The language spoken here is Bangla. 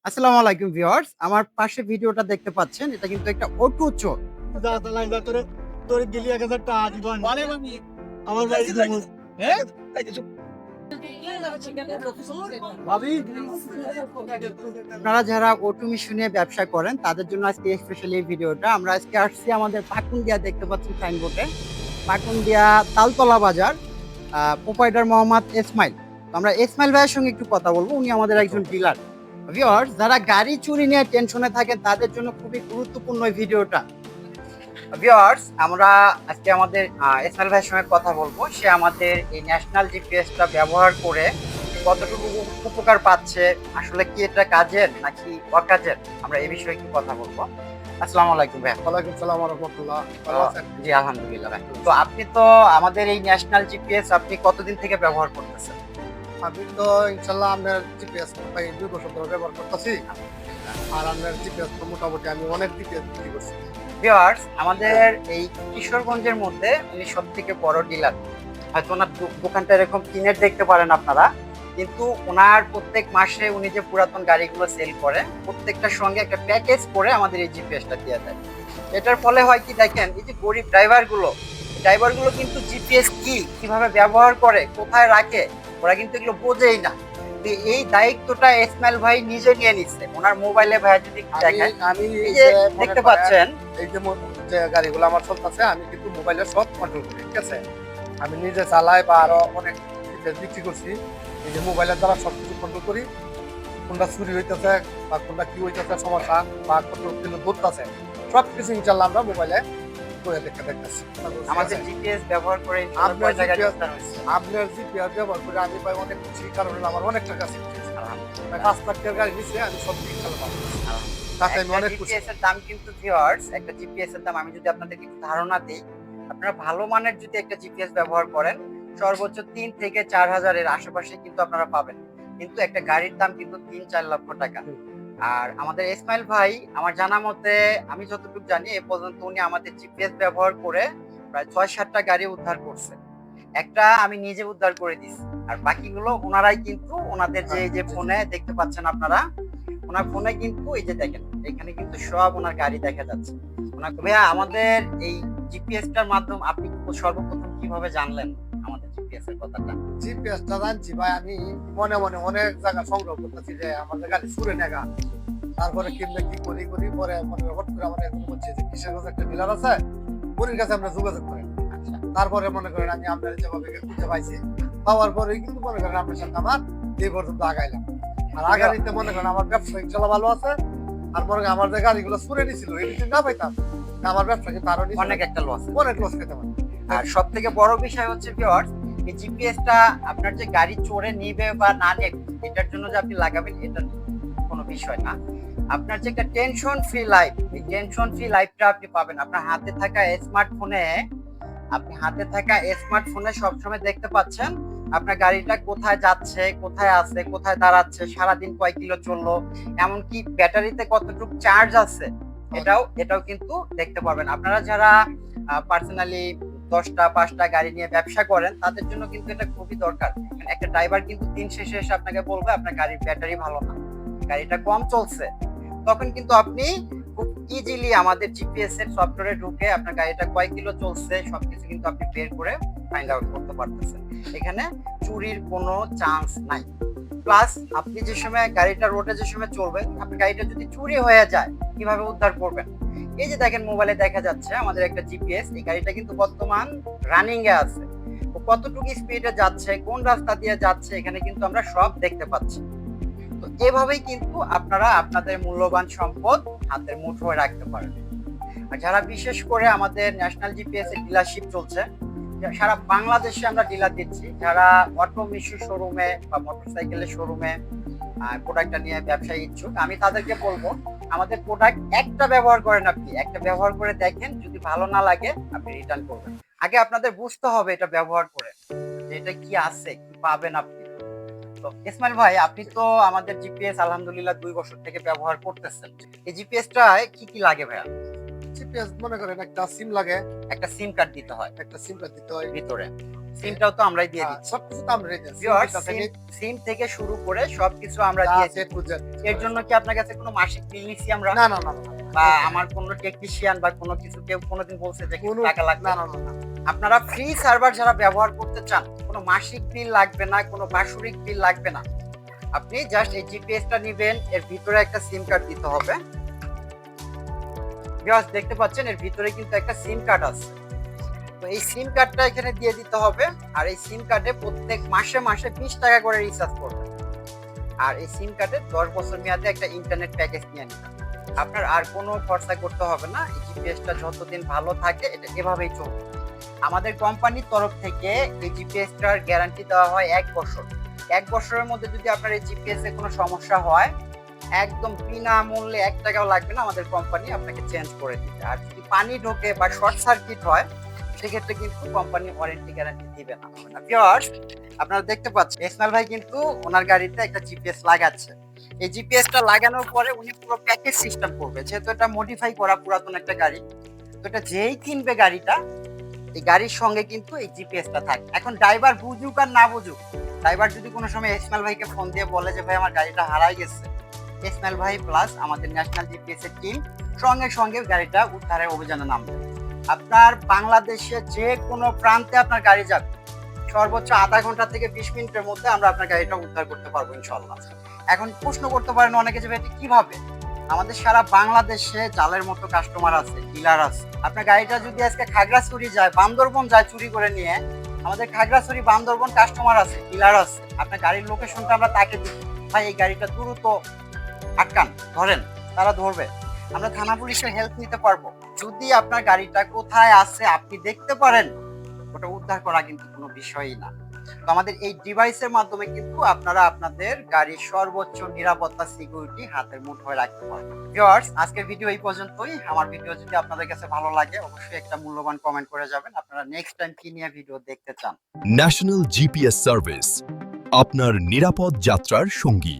আসসালামু আলাইকুম ভিউয়ার্স, আমার পাশে ভিডিওটা দেখতে পাচ্ছেন, এটা কিন্তু একটা অটো চোর। তোরে গেলি ১,০০০ টাকা দিবান আমার বাড়ি যাবো। হ্যাঁ ভাবি আপনারা যারা অটো মেশিন নিয়ে ব্যবসা করেন তাদের জন্য আজকে স্পেশালি এই ভিডিওটা। আমরা আজকে আসছি আমাদের পাকুন্দিয়া, দেখতে পাচ্ছেন সাইনবোর্ডে, পাকুন্দিয়া তালতলা বাজার, প্রোপাইটার মোহাম্মদ ইসমাইল। তো আমরা ইসমাইল ভাইয়ের সঙ্গে একটু কথা বলবো, উনি আমাদের একজন ডিলার। ভিউয়ার্স, যারা গাড়ি চুরি নিয়ে টেনশনে থাকেন তাদের জন্য খুবই গুরুত্বপূর্ণ এই ভিডিওটা। ভিউয়ার্স, আমরা আজকে আমাদের ইসমাইল ভাইয়ের সঙ্গে কথা বলবো। সে আমাদের এই ন্যাশনাল জিপিএসটা ব্যবহার করে কতটুকু উপকার পাচ্ছে, আসলে কি এটা কাজের নাকি অকাজের, আমরা এই বিষয়ে একটু কথা বলবো। আসসালামু আলাইকুম ভাই। ওয়ালাইকুম সালাম ওয়া রাহমাতুল্লাহ। ভালো আছেন? জি আলহামদুলিল্লাহ ভাই। তো আপনি তো আমাদের এই ন্যাশনাল জিপিএস আপনি কতদিন থেকে ব্যবহার করতেছেন? আমি তো ইনশাআল্লাহ আপনার জিপিএস প্রায় ২ বছর ধরে ব্যবহার করতেছি। আর আপনার জিপিএস তো মোটামুটি আমি অনেক জিপিএস বিক্রি করছি। ভিউয়ার্স, আমাদের এই কিশোরগঞ্জের মধ্যে উনি সব থেকে বড় ডিলার। হয়তো ওনার দোকানটা এরকম টিনের দেখতে পারেন আপনারা, কিন্তু ওনার প্রত্যেক মাসে উনি যে পুরাতন গাড়িগুলো সেল করে প্রত্যেকটার সঙ্গে একটা প্যাকেজ করে আমাদের এই জিপিএসটা দিয়ে দেয়। এটার ফলে হয় কি দেখেন, এই যে গরিব ড্রাইভারগুলো কিন্তু জিপিএস কি কিভাবে ব্যবহার করে, কোথায় রাখে, ওরা কিন্তু এগুলো বোঝেই না। তো এই দায়িত্বটা ইসমাইল ভাই নিজে নিয়ে নিচ্ছে। ওনার মোবাইলে ভাই যদি দেখেন, আমি এই যে দেখতে পাচ্ছেন, এই যে যে গাড়িগুলো আমার চলতেছে আমি কিন্তু মোবাইলে সব কন্ট্রোল করি, ঠিক আছে? আমি নিজে চালাই বা আরো অনেক জিপিএস বিক্রি করছি। এই যে মোবাইলের দ্বারা সবকিছু কন্ট্রোল করি, কোনটা চুরি হইতেছে বা কোনটা কি হইতেছে সমস্যা বা কত কিলো ধরতেছে, সবকিছু ইনশাল্লাহ আমরা মোবাইলে করে দেখতেছি। আমাদের জিপিএস ব্যবহার করে ইনশাআল্লাহ আপনার কয় জায়গায় জিপিএস উদ্ধার হয়েছে। আপনার জিপিএস ব্যবহার করে আমি পাই অনেক খুশি, কারণ হলো আমার অনেক টাকা সেভ হয়েছে। প্রায় ৫ লাখ টাকার গাড়ি নিচ্ছে, আমি সব দিক খেলা পাবো, তাতে আমি অনেক খুশি। জিপিএস এর দাম কিন্তু ভিউয়ার্স, একটা জিপিএস এর দাম আমি যদি আপনাদেরকে একটু ধারণা দিই, আপনারা ভালো মানের যদি একটা জিপিএস ব্যবহার করেন সর্বোচ্চ ৩ থেকে ৪ হাজার এর আশেপাশে কিন্তু আপনারা পাবেন। কিন্তু একটা গাড়ির দাম কিন্তু ৩-৪ লক্ষ টাকা। আর আমাদের ইসমাইল ভাই, আমার জানা মতে, আমি যতটুকু জানি এ পর্যন্ত উনি আমাদের জিপিএস ব্যবহার করে প্রায় ৬-৭টা গাড়ি উদ্ধার করছে। একটা আমি নিজে উদ্ধার করে দিছি, আর বাকিগুলো ওনারাই কিন্তু ওনাদের যে এই যে ফোনে দেখতে পাচ্ছেন আপনারা, ওনার ফোনে কিন্তু এই যে দেখেন এখানে কিন্তু সব ওনার গাড়ি দেখা যাচ্ছে। ওনার ভাইয়া, আমাদের এই জিপিএস টার মাধ্যমে আপনি সর্বপ্রথম কিভাবে জানলেন আমাদের জিপিএস এর কথাটা? জিপিএসটা জানছি ভাই, আমি মনে মনে অনেক জায়গা সংগ্রহ করতেছি যে আমাদের গাড়ি চুরে নেগা। তারপরে কিনলে কি করি করি পরে মনে হট করে আমার এখন বলছে যে কিসের কাছে একটা ডিলার আছে, উনির কাছে আমরা যোগাযোগ করি। আচ্ছা, তারপরে মনে করেন আমি আপনার যেভাবে খুঁজে পাইছি, পাওয়ার পরে কিন্তু মনে করেন আপনার সাথে আমার এই পর্যন্ত আগাইলাম। আর আগামীতে মনে করেন আমার ব্যবসা ইনশাল্লাহ ভালো আছে। আর মনে করেন আমার যে গাড়িগুলো চুরে নিছিল এই যদি না পাইতাম, আমার ব্যবসা কিন্তু আরো অনেক একটা লস। অনেক লস খেতে পারে। আর সব থেকে বড় বিষয় হচ্ছে ভিউয়ার্স, এই জিপিএসটা আপনার যে গাড়ি চোরে নিবে বা না নেবে এটার জন্য যে আপনি লাগাবেন এটা কোনো বিষয় না। আপনার যে একটা টেনশন ফ্রি লাইফ, এই টেনশন ফ্রি লাইফটা আপনি পাবেন আপনার হাতে থাকা স্মার্টফোনে সবসময় দেখতে পাচ্ছেন আপনার গাড়িটা কোথায় যাচ্ছে, কোথায় আছে, কোথায় দাঁড়াচ্ছে, সারাদিন কয় কিলো চললো, এমনকি ব্যাটারিতে কতটুকু চার্জ আছে, এটাও কিন্তু দেখতে পারবেন। আপনারা যারা পার্সোনালি 10টা 5টা গাড়ি নিয়ে ব্যবসা করেন তাদের জন্য কিন্তু এটা খুবই দরকার। একটা ড্রাইভার কিন্তু দিন শেষে এসে আপনাকে বলবে আপনার গাড়ির ব্যাটারি ভালো না, গাড়িটা কম চলছে, তখন কিন্তু আপনি খুব ইজিলি আমাদের জিপিএস এর সফটওয়্যারে ঢুকে আপনার গাড়িটা কয় কিলো চলছে সবকিছু কিন্তু আপনি বের করে ফাইন্ড আউট করতে পারতেছেন। এখানে চুরির কোনো চান্স নাই। প্লাস আপনি যে সময় গাড়িটা রোডে যে সময় চলবেন, আপনার গাড়িটা যদি চুরি হয়ে যায় কিভাবে উদ্ধার করবেন? এই যে দেখেন মোবাইলে দেখা যাচ্ছে আমাদের একটা জিপিএস, এই গাড়িটা কিন্তু বর্তমান রানিং এ আছে, ও কতটুকু স্পিডে যাচ্ছে, কোন রাস্তা দিয়ে যাচ্ছে, এখানে কিন্তু আমরা সব দেখতে পাচ্ছি। তো এভাবেই কিন্তু আপনারা আপনাদের মূল্যবান সম্পদ হাতের মুঠোয় রাখতে পারেন। আর যারা বিশেষ করে আমাদের ন্যাশনাল জিপিএস এর ডিলারশিপ চলছে, সারা বাংলাদেশে আমরা ডিলার দিচ্ছি, যারা অটো মিশু শোরুমে বা মোটরসাইকেলের শোরুমে প্রোডাক্টটা নিয়ে ব্যবসায় ইচ্ছুক, আমি তাদেরকে বলবো আমাদের প্রোডাক্ট একটা ব্যবহার করেন, আপনি একটা ব্যবহার করে দেখেন, যদি ভালো না লাগে আপনি রিটার্ন করবেন। আগে আপনাদের বুঝতে হবে এটা ব্যবহার করে যে এটা কি আছে, কি পাবেন আপনি। তো ইসমাইল ভাই, আপনি তো আমাদের জিপিএস আলহামদুলিল্লাহ 2 বছর থেকে ব্যবহার করতেছেন, এই জিপিএসটায় কি কি লাগে ভাইয়া? জিপিএস মনে করেন একটা সিম লাগে, একটা সিম কার্ড দিতে হয় একটা সিম কার্ড দিতে হয়। ভিতরে। সিমটাও তো আমরাই দিয়ে হ্যাঁ, দিচ্ছি। সবকিছু তো আমরা রেখে ভিউয়ার্স, সিম থেকে শুরু করে সবকিছু আমরা দিয়ে দিচ্ছি। এর জন্য কি আপনার কাছে কোনো মাসিক বিল নিছি আমরা? না, না, না, না, বা আমার কোনো টেকনিশিয়ান বা কোনো কিছু কেউ কোনোদিন বলছে যে কিছু কোনো টাকা লাগবে? না, না, না, না। আপনারা ফ্রি সার্ভার যারা ব্যবহার করতে চান, কোনো মাসিক বিল লাগবে না, কোনো বাৎসরিক বিল লাগবে না। আপনি জাস্ট এই জিপিএসটা নিবেন, এর ভিতরে একটা সিম কার্ড দিতে হবে। ভিউয়ার্স, দেখতে পাচ্ছেন এর ভিতরে কিন্তু একটা সিম কার্ড আছে। তো এই সিম কার্ডটা এখানে দিয়ে দিতে হবে। আর এই সিম কার্ডে প্রত্যেক মাসে মাসে 20 টাকা করে রিচার্জ করবেন। আর এই সিম কার্ডে 10 বছর মেয়াদে একটা ইন্টারনেট প্যাকেজ নিয়ে নিবেন। আপনার আর কোনো খরচা করতে হবে না। এই জিপিএসটা যতদিন ভালো থাকে এটা এভাবেই চলবে। আমাদের কোম্পানির তরফ থেকে এই জিপিএসটার গ্যারান্টি দেওয়া হয় 1 বছর। 1 বছরের মধ্যে যদি আপনার এই জিপিএস এ কোনো সমস্যা হয়, একদম বিনামূল্যে 1 টাকাও লাগবে না, আমাদের কোম্পানি আপনাকে চেঞ্জ করে দিবে। আর যদি পানি ঢোকে বা শর্ট সার্কিট হয়, সেক্ষেত্রে কিন্তু কোম্পানি ওয়ারেন্টি গ্যারান্টি দিবে না। ভিউয়ার্স, আপনারা দেখতে পাচ্ছেন ইসমাইল ভাই কিন্তু ওনার গাড়িতে একটা জিপিএস লাগাচ্ছে। এই জিপিএসটা লাগানোর পরে উনি পুরো প্যাকেজ সিস্টেম করবে, যেহেতু এটা মডিফাই করা পুরাতন একটা গাড়ি। তো এটা যেই কিনবে গাড়িটা, এই গাড়ির সঙ্গে কিন্তু এই জিপিএসটা থাকে। এখন ড্রাইভার বুঝুক আর না বুঝুক, ড্রাইভার যদি কোনো সময় ইসমাইল ভাইকে ফোন দিয়ে বলে যে ভাই আমার গাড়িটা হারাই গেছে, ইসমাইল ভাই প্লাস আমাদের ন্যাশনাল জিপিএস এর টিম সঙ্গে সঙ্গে গাড়িটা উদ্ধারের অভিযানে নামবে। আপনার বাংলাদেশে যে কোনো প্রান্তে আপনার গাড়ি যাবে, সর্বোচ্চ আধা ঘন্টা থেকে 20 মিনিটের মধ্যে আমরা আপনার গাড়িটা উদ্ধার করতে পারবো ইনশাল্লাহ। এখন প্রশ্ন করতে পারেন অনেকে যে ভাই এটা কিভাবে? আমাদের সারা বাংলাদেশে জালের মতো কাস্টমার আছে, ডিলার আছে। আপনার গাড়িটা যদি আজকে খাগড়াছড়ি যায়, বান্দরবন যায় চুরি করে নিয়ে, আমাদের খাগড়াছড়ি বান্দরবন কাস্টমার আছে, ডিলার আছে। আপনার গাড়ির লোকেশনটা আমরা তাকে দিই, ভাই এই গাড়িটা দ্রুত আটকান, ধরেন, তারা ধরবে। আমরা থানা পুলিশের হেল্প নিতে পারবো। যদি আপনার গাড়িটা কোথায় আছে আপনি দেখতে পারেন, ওটা উদ্ধার করা কিন্তু কোনো বিষয়ই না। তো আমাদের এই ডিভাইসের মাধ্যমে কিন্তু আপনারা আপনাদের গাড়ির সর্বোচ্চ নিরাপত্তা সিকিউরিটি হাতের মুঠোয় রাখতে পারবেন। ভিউয়ার্স, আজকের ভিডিও এই পর্যন্তই। আমার ভিডিও যদি আপনাদের কাছে ভালো লাগে অবশ্যই একটা মূল্যবান কমেন্ট করে যাবেন আপনারা নেক্সট টাইম কি নিয়ে ভিডিও দেখতে চান। ন্যাশনাল জিপিএস সার্ভিস, আপনার নিরাপদ যাত্রার সঙ্গী।